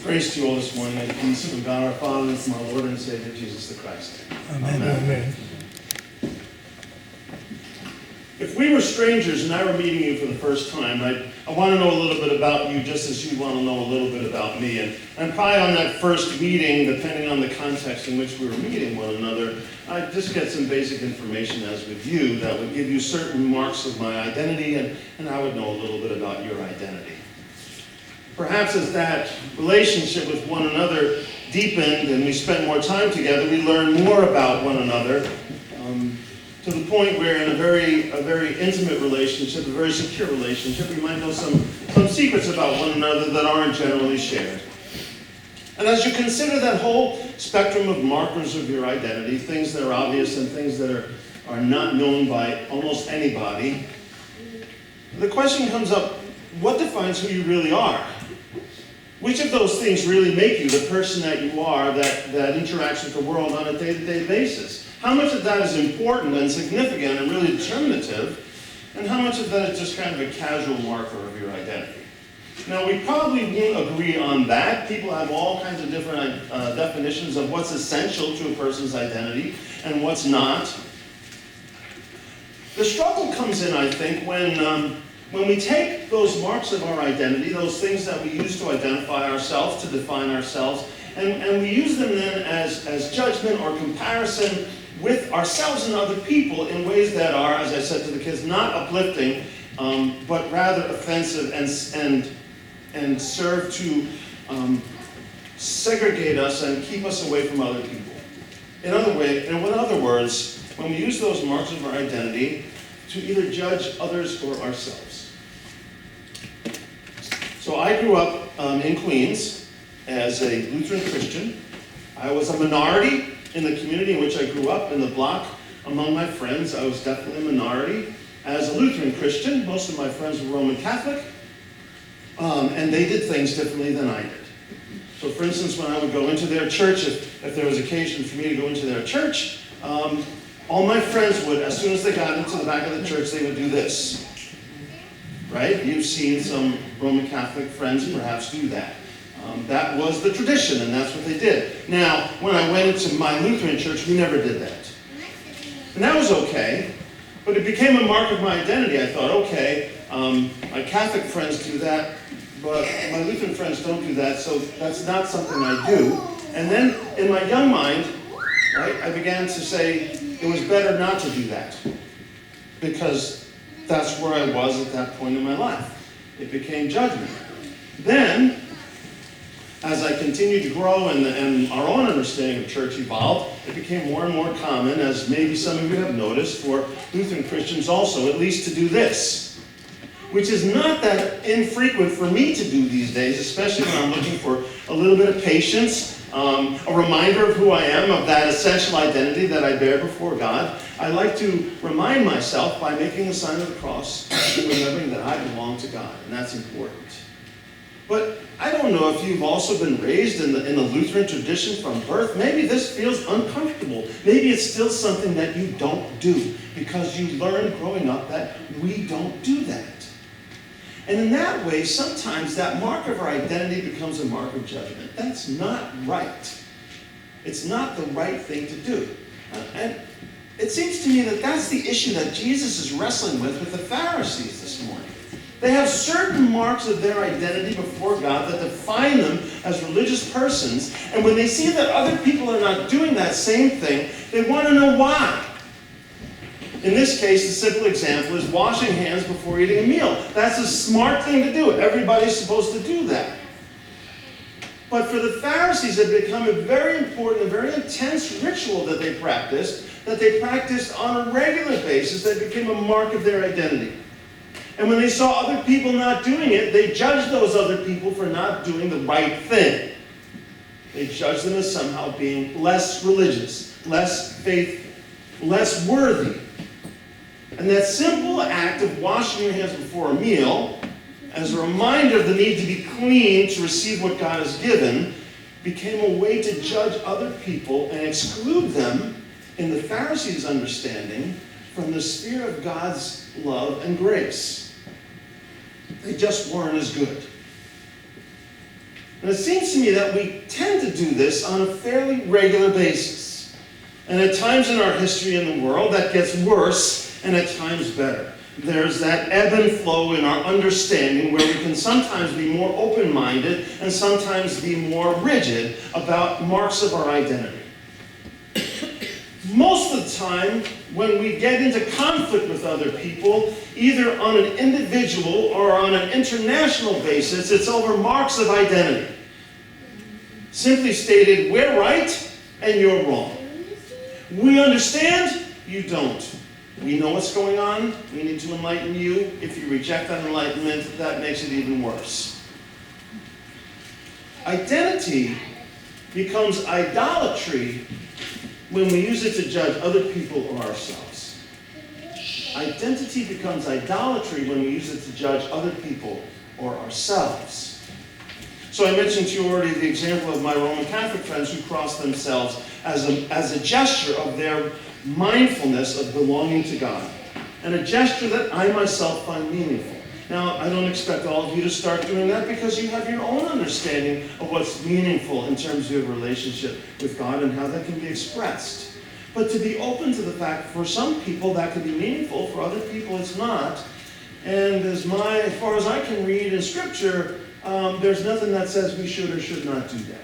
Grace to you all this morning, and peace from God our Father and from our Lord and Savior Jesus the Christ. Amen. Amen. If we were strangers and I were meeting you for the first time, I want to know a little bit about you just as you want to know a little bit about me. And probably on that first meeting, depending on the context in which we were meeting one another, I'd just get some basic information as with you that would give you certain marks of my identity, and I would know a little bit about your identity. Perhaps as that relationship with one another deepened and we spent more time together, we learned more about one another to the point where in a very intimate relationship, a very secure relationship, we might know some secrets about one another that aren't generally shared. And as you consider that whole spectrum of markers of your identity, things that are obvious and things that are not known by almost anybody, the question comes up, what defines who you really are? Which of those things really make you the person that you are that interacts with the world on a day-to-day basis? How much of that is important and significant and really determinative, and how much of that is just kind of a casual marker of your identity? Now, we probably won't agree on that. People have all kinds of different definitions of what's essential to a person's identity and what's not. The struggle comes in, I think, when we take those marks of our identity, those things that we use to identify ourselves, to define ourselves, and we use them then as judgment or comparison with ourselves and other people in ways that are, as I said to the kids, not uplifting, but rather offensive and serve to segregate us and keep us away from other people. In other words, when we use those marks of our identity to either judge others or ourselves. So I grew up in Queens as a Lutheran Christian. I was a minority in the community in which I grew up, in the block among my friends. I was definitely a minority. As a Lutheran Christian, most of my friends were Roman Catholic, and they did things differently than I did. So for instance, when I would go into their church, if there was occasion for me to go into their church, all my friends would, as soon as they got into the back of the church, they would do this. Right? You've seen some Roman Catholic friends perhaps do that. That was the tradition, and that's what they did. Now, when I went into my Lutheran church, we never did that. And that was okay, but it became a mark of my identity. I thought, okay, my Catholic friends do that, but my Lutheran friends don't do that, so that's not something I do. And then, in my young mind, right, I began to say it was better not to do that, because that's where I was at that point in my life. It became judgment. Then, as I continued to grow and our own understanding of church evolved, it became more and more common, as maybe some of you have noticed, for Lutheran Christians also, at least to do this, which is not that infrequent for me to do these days, especially when I'm looking for a little bit of patience, a reminder of who I am, of that essential identity that I bear before God. I like to remind myself by making the sign of the cross and remembering that I belong to God, and that's important. But I don't know if you've also been raised in the Lutheran tradition from birth. Maybe this feels uncomfortable. Maybe it's still something that you don't do because you learned growing up that we don't do that. And in that way, sometimes that mark of our identity becomes a mark of judgment. That's not right. It's not the right thing to do. And it seems to me that that's the issue that Jesus is wrestling with the Pharisees this morning. They have certain marks of their identity before God that define them as religious persons, and when they see that other people are not doing that same thing, they want to know why. In this case, the simple example is washing hands before eating a meal. That's a smart thing to do. Everybody's supposed to do that. But for the Pharisees, it had become a very important, a very intense ritual that they practiced on a regular basis that became a mark of their identity. And when they saw other people not doing it, they judged those other people for not doing the right thing. They judged them as somehow being less religious, less faithful, less worthy. And that simple act of washing your hands before a meal, as a reminder of the need to be clean to receive what God has given, became a way to judge other people and exclude them, in the Pharisees' understanding, from the sphere of God's love and grace. They just weren't as good. And it seems to me that we tend to do this on a fairly regular basis. And at times in our history in the world, that gets worse, and at times better. There's that ebb and flow in our understanding where we can sometimes be more open-minded and sometimes be more rigid about marks of our identity. Most of the time, when we get into conflict with other people, either on an individual or on an international basis, it's over marks of identity. Simply stated, we're right and you're wrong. We understand, you don't. We know what's going on. We need to enlighten you. If you reject that enlightenment, that makes it even worse. Identity becomes idolatry when we use it to judge other people or ourselves. Identity becomes idolatry when we use it to judge other people or ourselves. So I mentioned to you already the example of my Roman Catholic friends who cross themselves as a gesture of their mindfulness of belonging to God, and a gesture that I myself find meaningful. Now, I don't expect all of you to start doing that because you have your own understanding of what's meaningful in terms of your relationship with God and how that can be expressed. But to be open to the fact, for some people that can be meaningful, for other people it's not. And as far as I can read in Scripture, there's nothing that says we should or should not do that.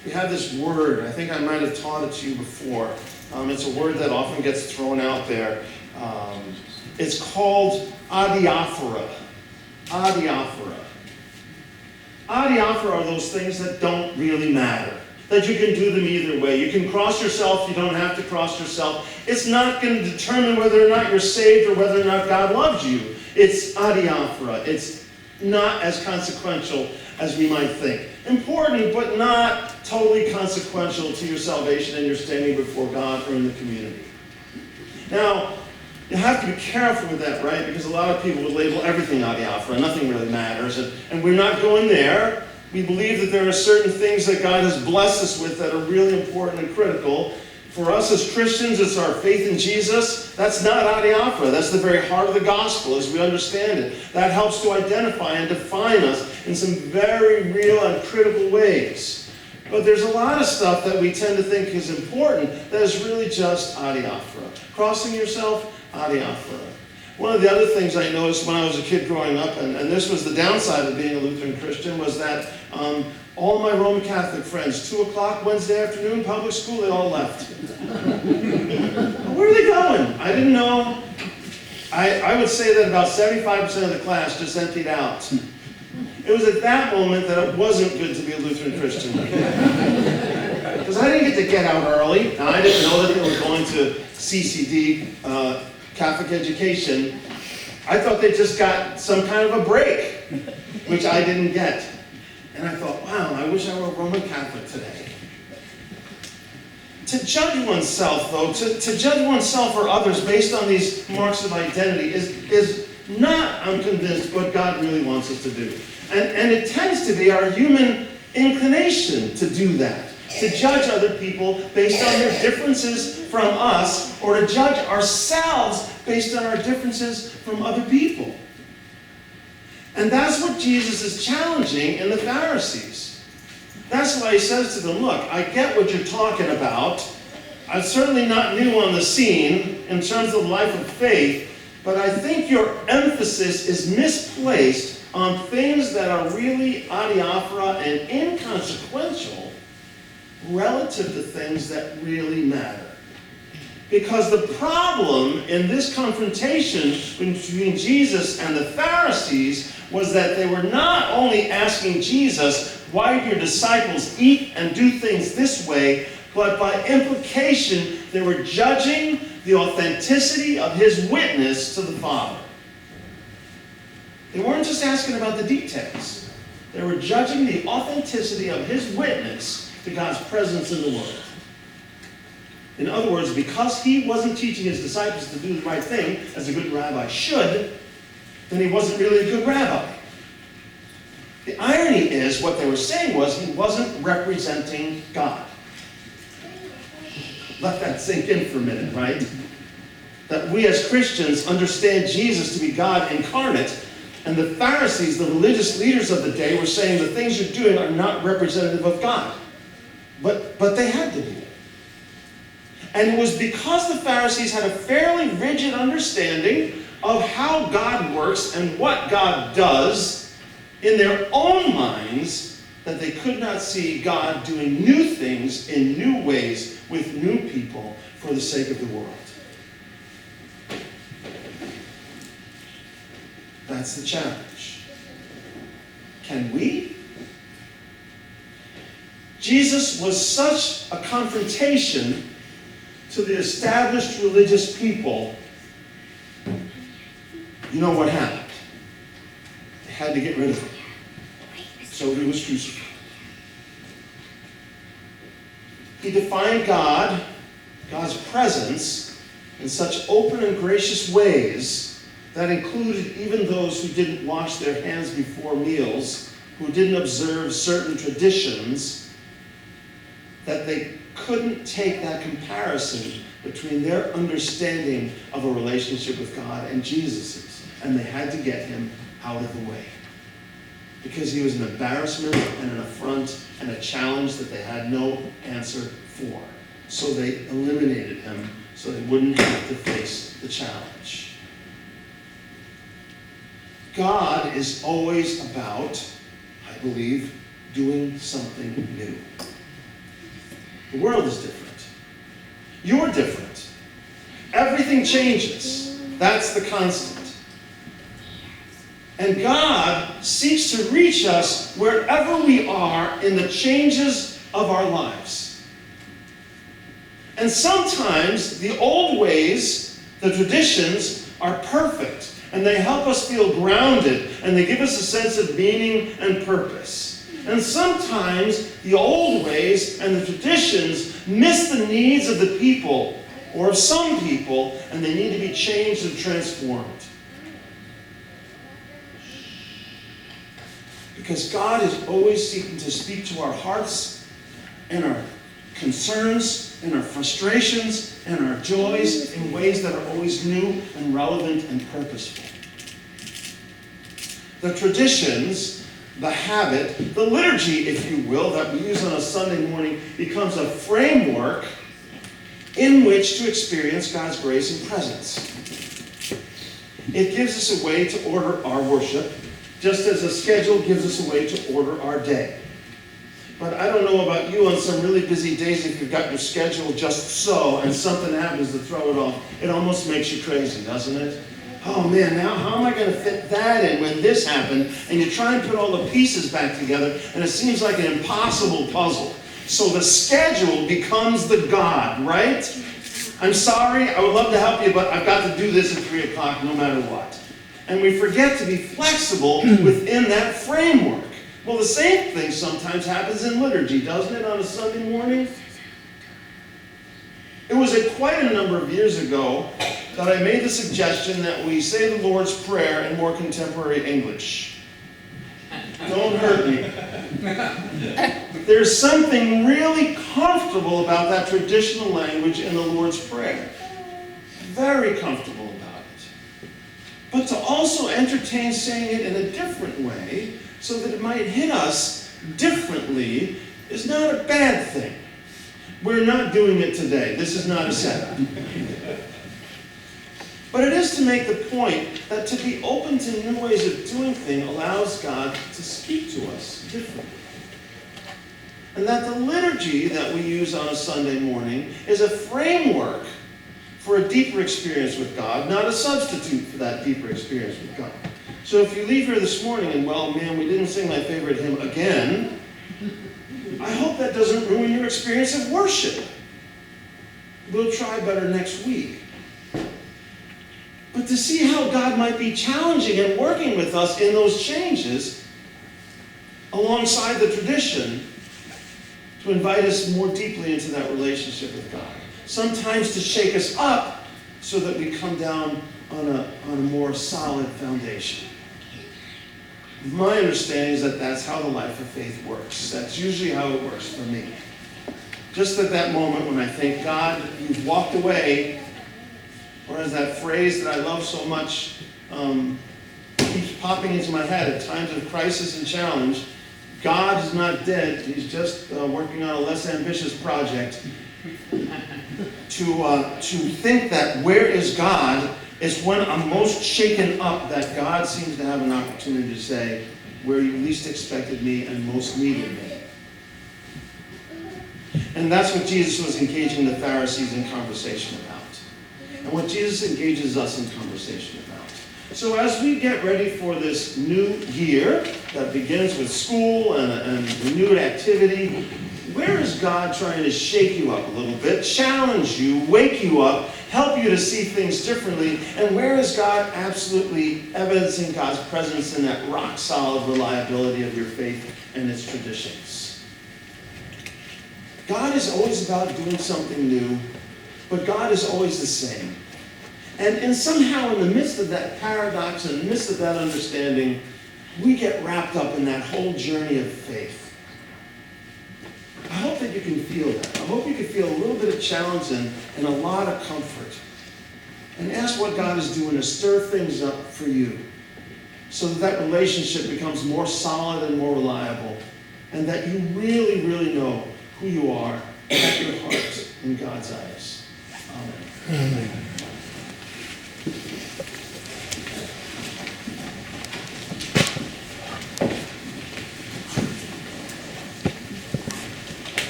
We have this word, I think I might have taught it to you before. It's a word that often gets thrown out there. It's called adiaphora. Adiaphora. Adiaphora are those things that don't really matter. That you can do them either way. You can cross yourself, you don't have to cross yourself. It's not going to determine whether or not you're saved or whether or not God loves you. It's adiaphora. It's not as consequential as we might think. Important, but not totally consequential to your salvation and your standing before God or in the community. Now, you have to be careful with that, right? Because a lot of people would label everything adiaphora. Nothing really matters. And we're not going there. We believe that there are certain things that God has blessed us with that are really important and critical. For us as Christians, it's our faith in Jesus. That's not adiaphora. That's the very heart of the gospel as we understand it. That helps to identify and define us in some very real and critical ways. But there's a lot of stuff that we tend to think is important that is really just adiaphora. Crossing yourself, adiaphora. One of the other things I noticed when I was a kid growing up, and this was the downside of being a Lutheran Christian, was that all my Roman Catholic friends, 2 o'clock Wednesday afternoon, public school, they all left. Where are they going? I didn't know. I would say that about 75% of the class just emptied out. It was at that moment that it wasn't good to be a Lutheran Christian. Because I didn't get out early. Now, I didn't know that they were going to CCD, Catholic education. I thought they just got some kind of a break, which I didn't get. And I thought, wow, I wish I were a Roman Catholic today. To judge oneself, though, to judge oneself or others based on these marks of identity is not, I'm convinced, what God really wants us to do. And it tends to be our human inclination to do that. To judge other people based on their differences from us, or to judge ourselves based on our differences from other people. And that's what Jesus is challenging in the Pharisees. That's why he says to them, look, I get what you're talking about. I'm certainly not new on the scene in terms of life of faith, but I think your emphasis is misplaced on things that are really adiaphora and inconsequential relative to things that really matter. Because the problem in this confrontation between Jesus and the Pharisees was that they were not only asking Jesus, why do your disciples eat and do things this way, but by implication, they were judging the authenticity of his witness to the Father. They weren't just asking about the details. They were judging the authenticity of his witness to God's presence in the world. In other words, because he wasn't teaching his disciples to do the right thing, as a good rabbi should, then he wasn't really a good rabbi. The irony is, what they were saying was he wasn't representing God. Let that sink in for a minute, right? That we as Christians understand Jesus to be God incarnate, And the Pharisees, the religious leaders of the day, were saying the things you're doing are not representative of God. But they had to be. And it was because the Pharisees had a fairly rigid understanding of how God works and what God does in their own minds that they could not see God doing new things in new ways with new people for the sake of the world. That's the challenge. Can we? Jesus was such a confrontation to the established religious people. You know what happened? They had to get rid of him. So he was crucified. He defined God's presence, in such open and gracious ways that included even those who didn't wash their hands before meals, who didn't observe certain traditions, that they couldn't take that comparison between their understanding of a relationship with God and Jesus's. And they had to get him out of the way. Because he was an embarrassment and an affront and a challenge that they had no answer for. So they eliminated him so they wouldn't have to face the challenge. God is always about, I believe, doing something new. The world is different. You're different. Everything changes. That's the constant. And God seeks to reach us wherever we are in the changes of our lives. And sometimes the old ways, the traditions, are perfect. And they help us feel grounded. And they give us a sense of meaning and purpose. And sometimes the old ways and the traditions miss the needs of the people, or of some people, and they need to be changed and transformed. Because God is always seeking to speak to our hearts and our concerns and our frustrations and our joys in ways that are always new and relevant and purposeful. The traditions, the habit, the liturgy, if you will, that we use on a Sunday morning becomes a framework in which to experience God's grace and presence. It gives us a way to order our worship, just as a schedule gives us a way to order our day. But I don't know about you, on some really busy days, if you've got your schedule just so, and something happens to throw it off, it almost makes you crazy, doesn't it? Oh man, now how am I going to fit that in when this happened? And you try and put all the pieces back together, and it seems like an impossible puzzle. So the schedule becomes the God, right? I'm sorry, I would love to help you, but I've got to do this at 3 o'clock no matter what. And we forget to be flexible within that framework. Well, the same thing sometimes happens in liturgy, doesn't it, on a Sunday morning? It was quite a number of years ago that I made the suggestion that we say the Lord's Prayer in more contemporary English. Don't hurt me. There's something really comfortable about that traditional language in the Lord's Prayer. Very comfortable about it. But to also entertain saying it in a different way, so that it might hit us differently, is not a bad thing. We're not doing it today. This is not a setup. But it is to make the point that to be open to new ways of doing things allows God to speak to us differently. And that the liturgy that we use on a Sunday morning is a framework for a deeper experience with God, not a substitute for that deeper experience with God. So if you leave here this morning and, well, man, we didn't sing my favorite hymn again, I hope that doesn't ruin your experience of worship. We'll try better next week. But to see how God might be challenging and working with us in those changes, alongside the tradition, to invite us more deeply into that relationship with God. Sometimes to shake us up so that we come down on a more solid foundation. My understanding is that that's how the life of faith works. That's usually how it works for me. Just at that moment when I think, God, you've walked away, or as that phrase that I love so much, keeps popping into my head at times of crisis and challenge. God is not dead. He's just working on a less ambitious project. To think that where is God is when I'm most shaken up, that God seems to have an opportunity to say, where you least expected me and most needed me. And that's what Jesus was engaging the Pharisees in conversation about. And what Jesus engages us in conversation about. So as we get ready for this new year that begins with school and renewed activity, where is God trying to shake you up a little bit, challenge you, wake you up, help you to see things differently? And where is God absolutely evidencing God's presence in that rock-solid reliability of your faith and its traditions? God is always about doing something new, but God is always the same. And somehow in the midst of that paradox, in the midst of that understanding, we get wrapped up in that whole journey of faith. I hope that you can feel that. I hope you can feel a little bit of challenge and a lot of comfort. And ask what God is doing to stir things up for you so that that relationship becomes more solid and more reliable, and that you really, really know who you are at your heart in God's eyes. Amen. Amen.